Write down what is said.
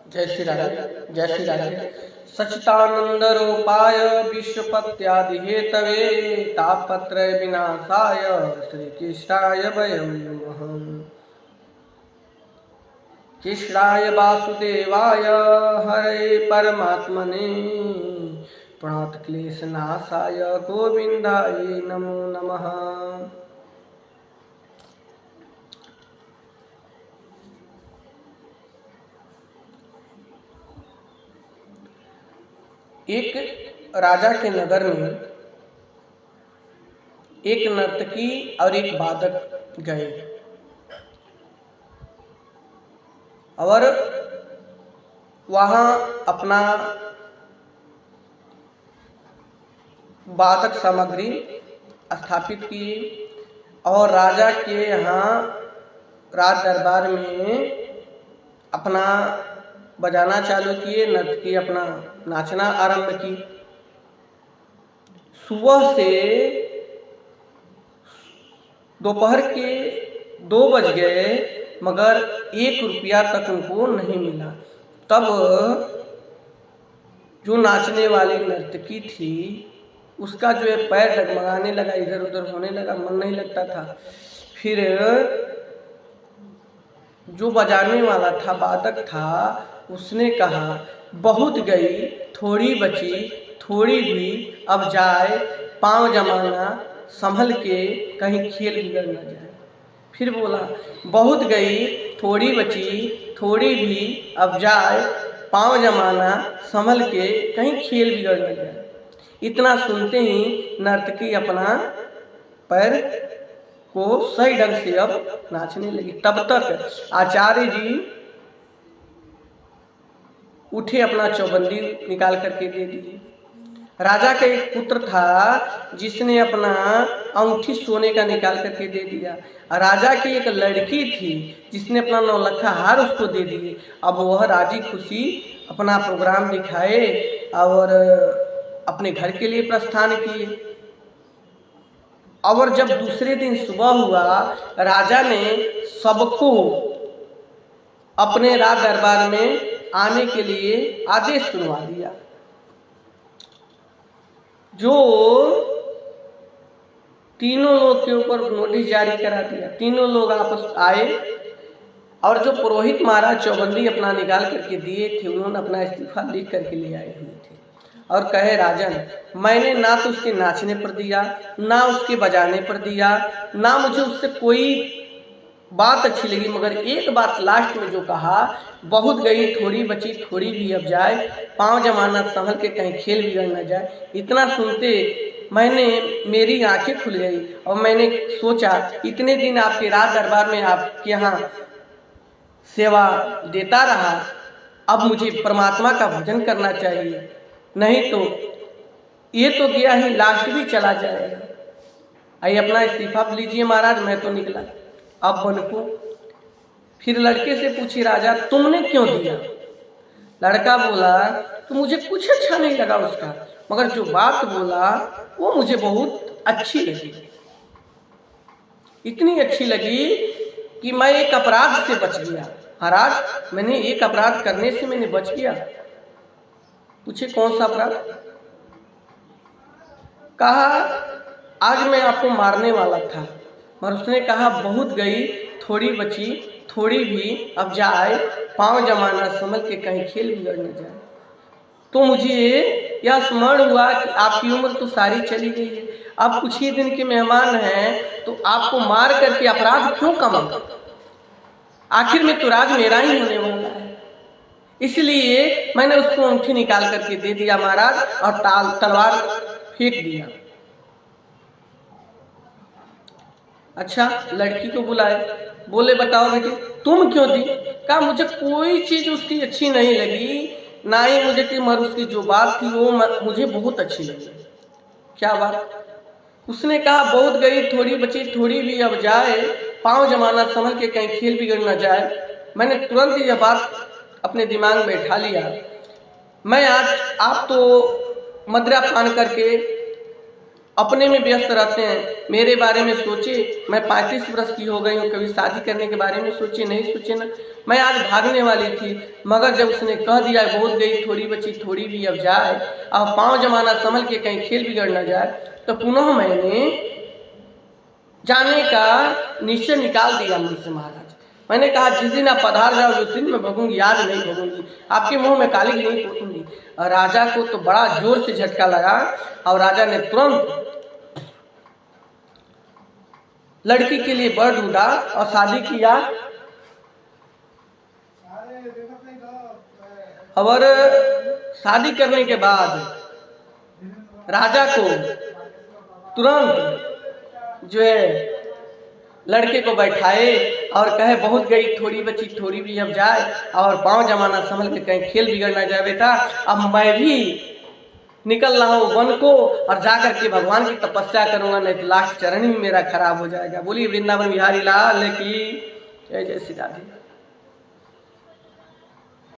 जय श्री राधे, जय श्री राधे। सच्चिदानंद रूपाय विश्वपत्यादि हेतवे तापत्रय विनाशाय श्री कृष्णाय वयं नमः। कृष्णाय वासुदेवाय हरे परमात्मने प्रणत क्लेशनाशाय गोविंदाय नमो नमः। एक राजा के नगर में एक नर्तकी और एक वादक गए और वहाँ अपना वादक सामग्री स्थापित किए और राजा के यहाँ राज दरबार में अपना बजाना चालू किए। नर्तकी अपना नाचना आरंभ की। सुबह से दोपहर के 2 बज गए मगर 1 रुपया तक उनको नहीं मिला। तब जो नाचने वाली नर्तकी थी उसका जो है पैर डगमगाने लगा, इधर उधर होने लगा, मन नहीं लगता था। फिर जो बजाने वाला था, वादक था, उसने कहा बहुत गई थोड़ी बची, थोड़ी भी अब जाए, पाँव जमाना संभल के कहीं खेल बिगड़ न जाए। फिर बोला बहुत गई थोड़ी बची, थोड़ी भी अब जाए, पाँव जमाना संभल के कहीं खेल बिगड़ न जाए। इतना सुनते ही नर्तकी अपना पैर को सही ढंग से अब नाचने लगी। तब तक आचार्य जी उठे, अपना चौबंदी निकाल करके दे दिए। राजा का एक पुत्र था जिसने अपना अंगूठी सोने का निकाल करके दे दिया। राजा की एक लड़की थी जिसने अपना 9 लखा हार उसको दे दिए। अब वह राजी खुशी अपना प्रोग्राम दिखाए और अपने घर के लिए प्रस्थान किए। और जब दूसरे दिन सुबह हुआ, राजा ने सबको अपने राज दरबार में आने के लिए आदेश सुनवा दिया। जो तीनों लोग के ऊपर नोटिस जारी करा दिया। तीनों लोग आपस आए और जो पुरोहित महाराज चौबंदी अपना निकाल करके दिए थे, उन्होंने अपना इस्तीफा लिख करके ले आए हुए थे और कहे राजन, मैंने ना तो उसके नाचने पर दिया, ना उसके बजाने पर दिया, ना मुझे उससे कोई बात अच्छी लगी, मगर एक बात लास्ट में जो कहा बहुत गई थोड़ी बची, थोड़ी भी अब जाए, पाँव जमाना संभल के कहीं खेल बिगड़ न जाए। इतना सुनते मेरी आंखें खुल गई और मैंने सोचा इतने दिन आपके राज दरबार में आपके यहाँ सेवा देता रहा, अब मुझे परमात्मा का भजन करना चाहिए, नहीं तो ये तो गया ही, लास्ट भी चला जाएगा। आइए अपना इस्तीफा लीजिए महाराज, मैं तो निकला अब बनको। फिर लड़के से पूछी राजा तुमने क्यों दिया? लड़का बोला तो मुझे कुछ अच्छा नहीं लगा उसका, मगर जो बात बोला वो मुझे बहुत अच्छी लगी। इतनी अच्छी लगी कि मैं एक अपराध से बच गया। महाराज मैंने एक अपराध करने से मैंने बच गया। पूछे कौन सा अपराध? कहा आज मैं आपको मारने वाला था, मगर उसने कहा बहुत गई थोड़ी बची, थोड़ी भी अब जाए, पाँव जमाना संभल के कहीं खेल बिगड़ न जाए। तो मुझे यह स्मरण हुआ कि आपकी उम्र तो सारी चली गई है, अब कुछ ही दिन के मेहमान हैं, तो आपको मार करके अपराध क्यों कमाऊं? आखिर में तो राज मेरा ही होने वाला है। इसलिए मैंने उसको अंगूठी निकाल करके दे दिया महाराज और तलवार फेंक दिया। अच्छा, लड़की को बुलाए, बोले बताओ बेटी तुम क्यों दी? कहा मुझे कोई चीज उसकी अच्छी नहीं लगी, ना ही मुझे कि मगर उसकी जो बात थी वो मुझे बहुत अच्छी लगी। क्या बात? उसने कहा बहुत गई थोड़ी बची, थोड़ी भी अब जाए, पाँव जमाना संभल के कहीं खेल बिगड़ न जाए। मैंने तुरंत यह बात अपने दिमाग में बैठा लिया। मैं आज आप तो मदिरा पान करके अपने में व्यस्त रहते हैं। मेरे बारे में सोचे, मैं 35 वर्ष की हो गई हूँ, कभी शादी करने के बारे में सोचे नहीं सोचे ना। मैं आज भागने वाली थी, मगर जब उसने कह दिया बहुत गई थोड़ी बची थोड़ी भी अब जाए, अब पाँव जमाना संभल के कहीं खेल बिगड़ न जाए, तो पुनः मैंने जाने का निश्चय निकाल दिया मन से महाराज। मैंने कहा जिस दिन आप पधार जाओगे उस दिन मैं भगूंगी, आज नहीं भगूंगी, आपके मुंह में काली नहीं पोतूंगी। और राजा को तो बड़ा जोर से झटका लगा और राजा ने तुरंत लड़की के लिए वर ढूंढा और शादी किया। और शादी करने के बाद राजा को तुरंत जो है लड़के को बैठाए और कहे बहुत गई थोड़ी बची थोड़ी भी अब जाए, और पाँव जमाना संभल के कहीं खेल बिगड़ ना जाए बेटा। अब मैं भी निकल रहा हूँ वन को और जाकर के भगवान की तपस्या करूंगा, नहीं तो लास्ट चरण ही मेरा खराब हो जाएगा। बोलिए वृंदावन बिहारी लाल की जय जय श्री राधे।